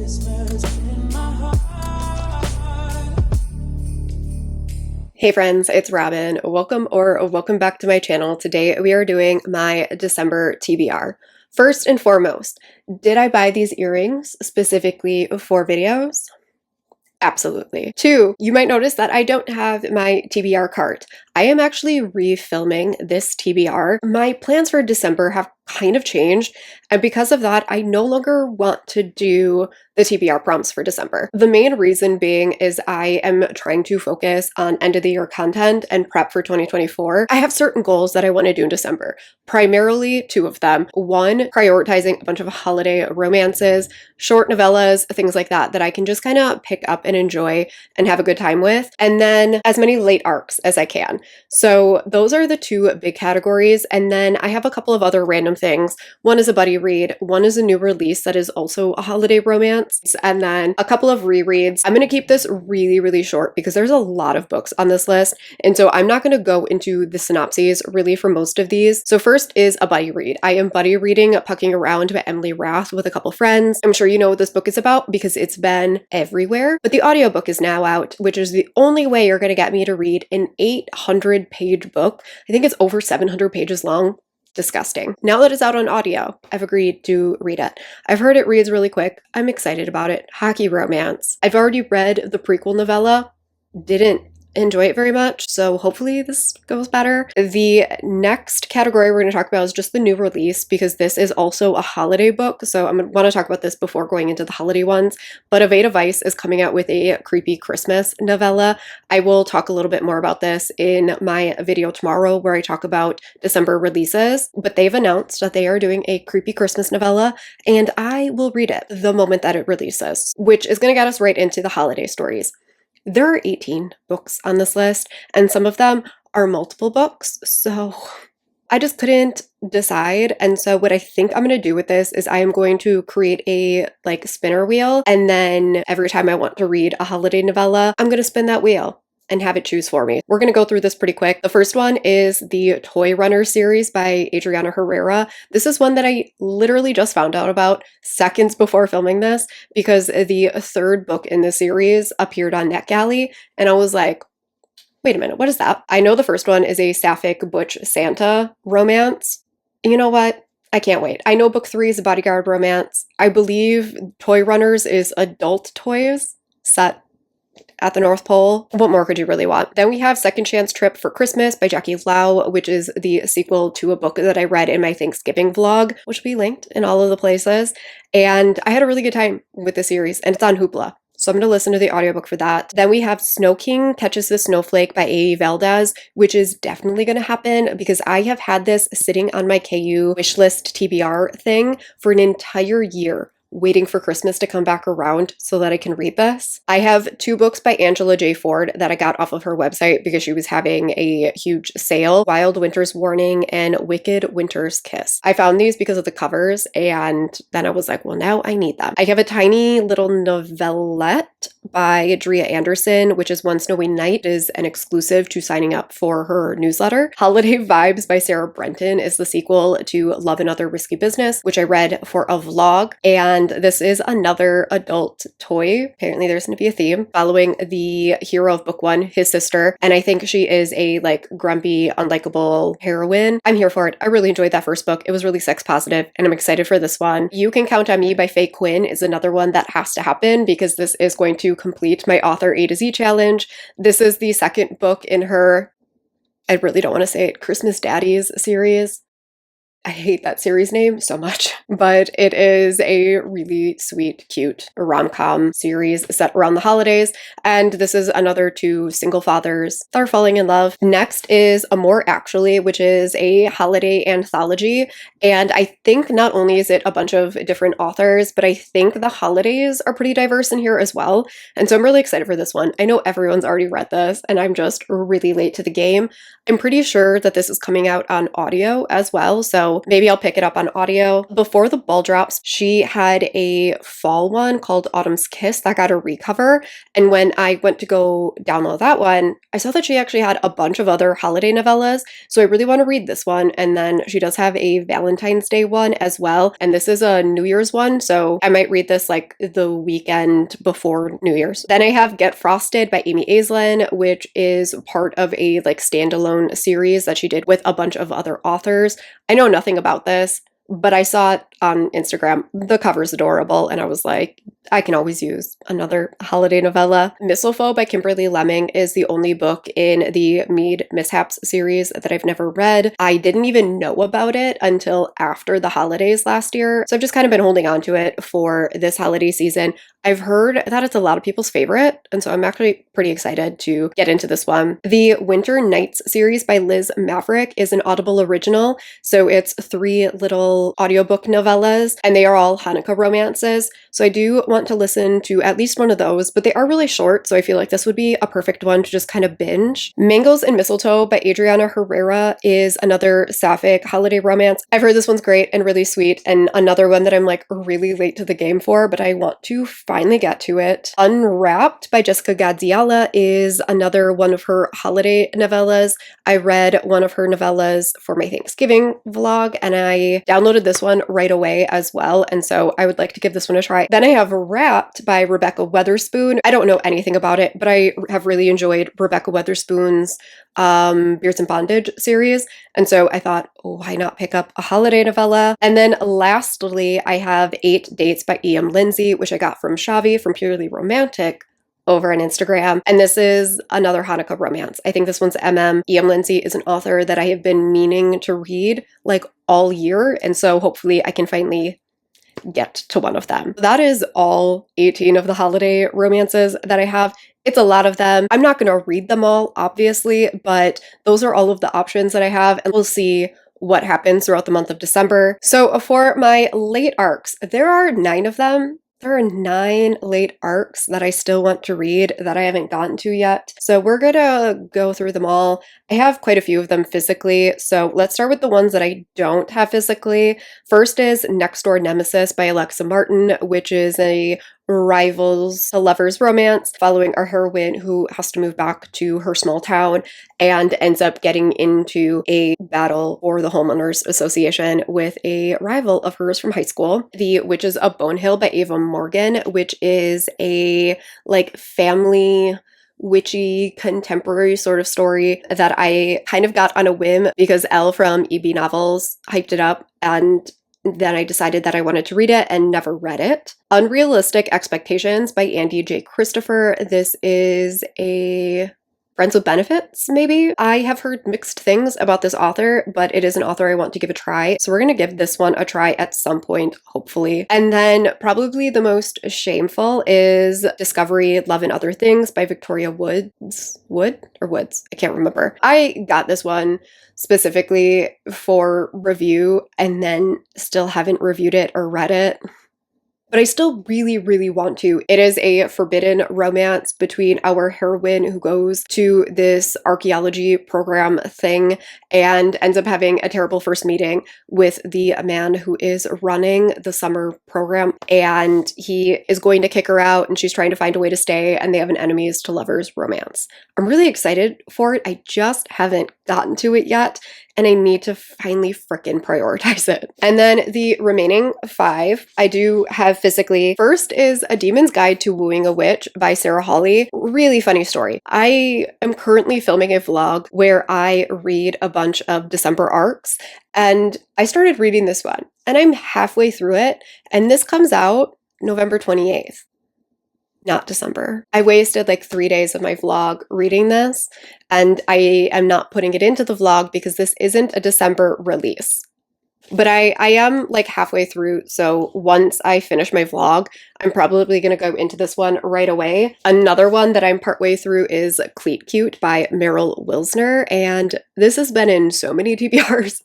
Hey friends, it's Robin. Welcome back to my channel. Today we are doing my December TBR. First and foremost, did I buy these earrings specifically for videos? Absolutely. Two, you might notice that I don't have my TBR cart. I am actually refilming this TBR. My plans for December have kind of changed, and because of that, I no longer want to do the TBR prompts for December. The main reason being is I am trying to focus on end of the year content and prep for 2024. I have certain goals that I want to do in December, primarily two of them. One, prioritizing a bunch of holiday romances, short novellas, things like that I can just kind of pick up and enjoy and have a good time with, and then as many late arcs as I can. So those are the two big categories, and then I have a couple of other random things. One is a buddy read, one is a new release that is also a holiday romance, and then a couple of rereads. I'm going to keep this really short because there's a lot of books on this list, and so I'm not going to go into the synopses really for most of these. So first is a buddy read. I am buddy reading Pucking Around by Emily Rath with a couple friends. I'm sure you know what this book is about because it's been everywhere, but the audiobook is now out, which is the only way you're going to get me to read an 800-page book. I think it's over 700 pages long. Disgusting. Now that it's out on audio, I've agreed to read it. I've heard it reads really quick. I'm excited about it. Hockey romance. I've already read the prequel novella. Didn't enjoy it very much, so hopefully this goes better. The next category we're going to talk about is just the new release because this is also a holiday book, so I'm going to want to talk about this before going into the holiday ones. But Aveda Weiss is coming out with a creepy Christmas novella. I will talk a little bit more about this in my video tomorrow where I talk about December releases, but they've announced that they are doing a creepy Christmas novella, and I will read it the moment that it releases, which is going to get us right into the holiday stories. There are 18 books on this list, and some of them are multiple books, so I just couldn't decide. And so what I think I'm going to do with this is I am going to create a spinner wheel, and then every time I want to read a holiday novella, I'm going to spin that wheel and have it choose for me. We're going to go through this pretty quick. The first one is the Toy Runner series by Adriana Herrera. This is one that I literally just found out about seconds before filming this because the third book in the series appeared on NetGalley, and I was like, wait a minute, what is that? I know the first one is a sapphic butch Santa romance. You know what? I can't wait. I know book 3 is a bodyguard romance. I believe Toy Runners is adult toys set at the North Pole. What more could you really want? Then we have Second Chance Trip for Christmas by Jackie Lau, which is the sequel to a book that I read in my Thanksgiving vlog, which will be linked in all of the places. And I had a really good time with the series, and it's on Hoopla. So I'm going to listen to the audiobook for that. Then we have Snow King Catches the Snowflake by A.E. Valdez, which is definitely going to happen because I have had this sitting on my KU wishlist TBR thing for an entire year, waiting for Christmas to come back around so that I can read this. I have 2 books by Angela J. Ford that I got off of her website because she was having a huge sale. Wild Winter's Warning and Wicked Winter's Kiss. I found these because of the covers, and then I was like, well, now I need them. I have a tiny little novelette by Drea Anderson, which is One Snowy Night, is an exclusive to signing up for her newsletter. Holiday Vibes by Sarah Brenton is the sequel to Love and Other Risky Business, which I read for a vlog, and this is another adult toy. Apparently there's going to be a theme following the hero of book 1, his sister, and I think she is a grumpy, unlikable heroine. I'm here for it. I really enjoyed that first book. It was really sex positive, and I'm excited for this one. You Can Count on Me by Faye Quinn is another one that has to happen because this is going to complete my author A to Z challenge. This is the second book in her, I really don't want to say it, Christmas Daddies series. I hate that series name so much, but it is a really sweet, cute rom-com series set around the holidays, and this is another 2 single fathers that are falling in love. Next is Amore Actually, which is a holiday anthology, and I think not only is it a bunch of different authors, but I think the holidays are pretty diverse in here as well, and so I'm really excited for this one. I know everyone's already read this, and I'm just really late to the game. I'm pretty sure that this is coming out on audio as well, so so maybe I'll pick it up on audio. Before the ball drops, she had a fall one called Autumn's Kiss that got a recover, and when I went to go download that one, I saw that she actually had a bunch of other holiday novellas, so I really want to read this one. And then she does have a Valentine's Day one as well, and this is a New Year's one, so I might read this like the weekend before New Year's. Then I have Get Frosted by Amy Aislinn, which is part of a like standalone series that she did with a bunch of other authors. I know nothing about this, but I saw it on Instagram. The cover's adorable, and I was like, I can always use another holiday novella. Mistletoe by Kimberly Lemming is the only book in the Mead Mishaps series that I've never read. I didn't even know about it until after the holidays last year, so I've just kind of been holding on to it for this holiday season. I've heard that it's a lot of people's favorite, and so I'm actually pretty excited to get into this one. The Winter Nights series by Liz Maverick is an Audible original, so it's 3 little audiobook novellas, and they are all Hanukkah romances, so I do want to listen to at least one of those, but they are really short, so I feel like this would be a perfect one to just kind of binge. Mangoes and Mistletoe by Adriana Herrera is another sapphic holiday romance. I've heard this one's great and really sweet, and another one that I'm like really late to the game for, but I want to finally get to it. Unwrapped by Jessica Gadziala is another one of her holiday novellas. I read one of her novellas for my Thanksgiving vlog, and I downloaded this one right away as well, and so I would like to give this one a try. Then I have Wrapped by Rebecca Weatherspoon. I don't know anything about it, but I have really enjoyed Rebecca Weatherspoon's Beards and Bondage series, and so I thought, why not pick up a holiday novella? And then lastly, I have 8 Dates by E.M. Lindsay, which I got from Shavi from Purely Romantic over on Instagram. And this is another Hanukkah romance. I think this one's MM. E.M. Lindsay is an author that I have been meaning to read like all year, and so hopefully I can finally get to one of them. That is all 18 of the holiday romances that I have. It's a lot of them. I'm not going to read them all, obviously, but those are all of the options that I have, and we'll see what happens throughout the month of December. So for my late arcs, there are 9 of them. There are 9 late arcs that I still want to read that I haven't gotten to yet. So we're gonna go through them all. I have quite a few of them physically, so let's start with the ones that I don't have physically. First is Next Door Nemesis by Alexa Martin, which is a rivals to lovers romance following our heroine who has to move back to her small town and ends up getting into a battle for the homeowners association with a rival of hers from high school. The Witches of Bonehill by Ava Morgan, which is a like family witchy contemporary sort of story that I kind of got on a whim because Elle from EB Novels hyped it up, and then I decided that I wanted to read it and never read it. Unrealistic Expectations by Andy J. Christopher. This is a Friends with Benefits, maybe? I have heard mixed things about this author, but it is an author I want to give a try. So we're going to give this one a try at some point, hopefully. And then probably the most shameful is Discovery, Love and Other Things by Victoria Woods. Woods? I can't remember. I got this one specifically for review and then still haven't reviewed it or read it. But I still really, really want to. It is a forbidden romance between our heroine who goes to this archaeology program thing and ends up having a terrible first meeting with the man who is running the summer program. And he is going to kick her out, and she's trying to find a way to stay, and they have an enemies to lovers romance. I'm really excited for it. I just haven't gotten to it yet, and I need to finally frickin' prioritize it. And then the remaining 5 I do have physically. First is A Demon's Guide to Wooing a Witch by Sarah Hawley. Really funny story. I am currently filming a vlog where I read a bunch of December arcs, and I started reading this one, and I'm halfway through it, and this comes out November 28th. Not December. I wasted like 3 days of my vlog reading this, and I am not putting it into the vlog because this isn't a December release. But I am like halfway through, so once I finish my vlog, I'm probably going to go into this one right away. Another one that I'm partway through is Cleat Cute by Meryl Wilsner, and this has been in so many TBRs.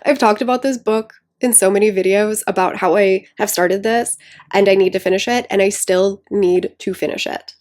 I've talked about this book in so many videos about how I have started this, and I need to finish it, and I still need to finish it.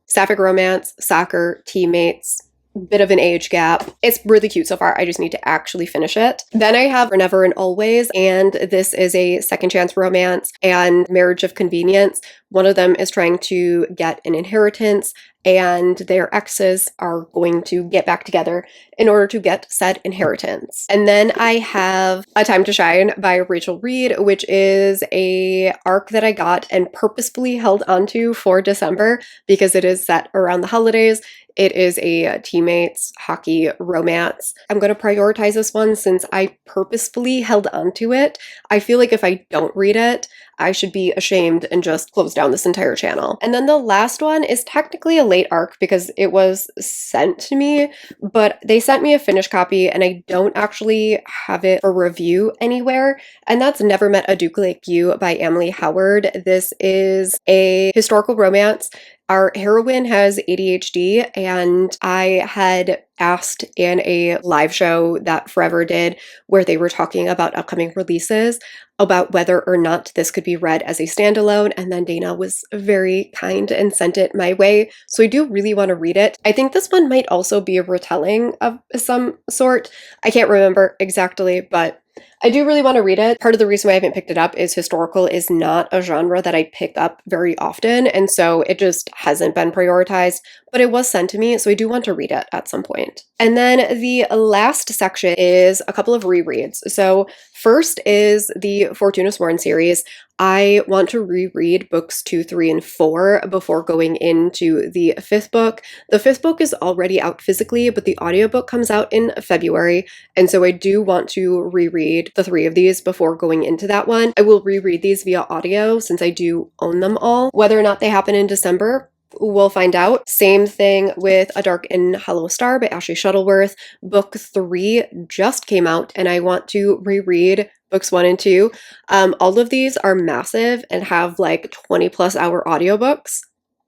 Sapphic romance, soccer, teammates, bit of an age gap. It's really cute so far. I just need to actually finish it. Then I have Forever and Always, and this is a second chance romance and marriage of convenience. One of them is trying to get an inheritance, and their exes are going to get back together in order to get said inheritance. And then I have A Time to Shine by Rachel Reed, which is a arc that I got and purposefully held onto for December because it is set around the holidays. It is a teammates hockey romance. I'm going to prioritize this one since I purposefully held onto it. I feel like if I don't read it, I should be ashamed and just close down this entire channel. And then the last one is technically a late arc because it was sent to me, but they sent me a finished copy and I don't actually have it for review anywhere. And that's Never Met a Duke Like You by Emily Howard. This is a historical romance. Our heroine has ADHD, and I had asked in a live show that Forever did where they were talking about upcoming releases about whether or not this could be read as a standalone, and then Dana was very kind and sent it my way, so I do really want to read it. I think this one might also be a retelling of some sort. I can't remember exactly, but I do really want to read it. Part of the reason why I haven't picked it up is historical is not a genre that I pick up very often, and so it just hasn't been prioritized, but it was sent to me, so I do want to read it at some point. And then the last section is a couple of rereads. So first is the Fortuna Sworn series. I want to reread books 2, 3, and 4 before going into the 5th book. The 5th book is already out physically, but the audiobook comes out in February, and so I do want to reread the 3 of these before going into that one. I will reread these via audio since I do own them all. Whether or not they happen in December, we'll find out. Same thing with A Dark and Hollow Star by Ashley Shuttleworth. Book 3 just came out, and I want to reread books 1 and 2. All of these are massive and have like 20+ hour audiobooks.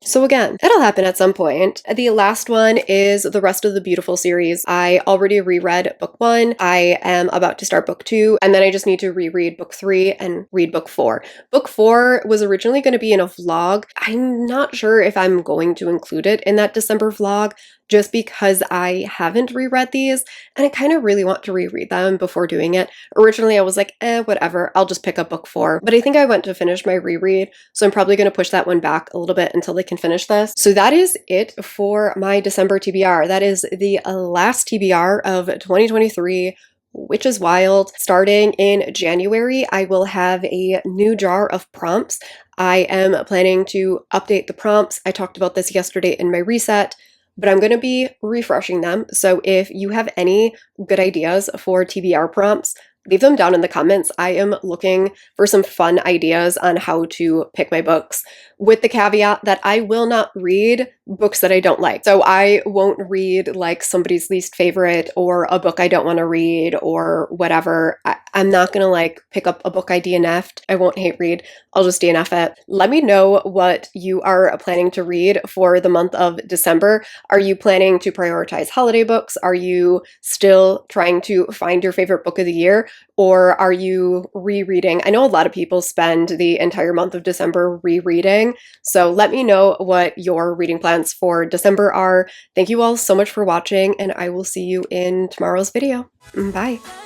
So again, it'll happen at some point. The last one is the Rest of the Beautiful series. I already reread book 1. I am about to start book 2, and then I just need to reread book 3 and read book 4. Book 4 was originally going to be in a vlog. I'm not sure if I'm going to include it in that December vlog, just because I haven't reread these and I kind of really want to reread them before doing it. Originally I was like, whatever, I'll just pick up book 4, but I think I went to finish my reread, so I'm probably going to push that one back a little bit until I can finish this. So that is it for my December TBR. That is the last TBR of 2023, which is wild. Starting in January, I will have a new jar of prompts. I am planning to update the prompts. I talked about this yesterday in my reset, but I'm going to be refreshing them. So if you have any good ideas for TBR prompts, leave them down in the comments. I am looking for some fun ideas on how to pick my books, with the caveat that I will not read books that I don't like. So I won't read like somebody's least favorite or a book I don't want to read or whatever. I'm not going to like pick up a book I DNF'd. I won't hate read. I'll just DNF it. Let me know what you are planning to read for the month of December. Are you planning to prioritize holiday books? Are you still trying to find your favorite book of the year? Or are you rereading? I know a lot of people spend the entire month of December rereading, so let me know what your reading plans for December are. Thank you all so much for watching, and I will see you in tomorrow's video. Bye!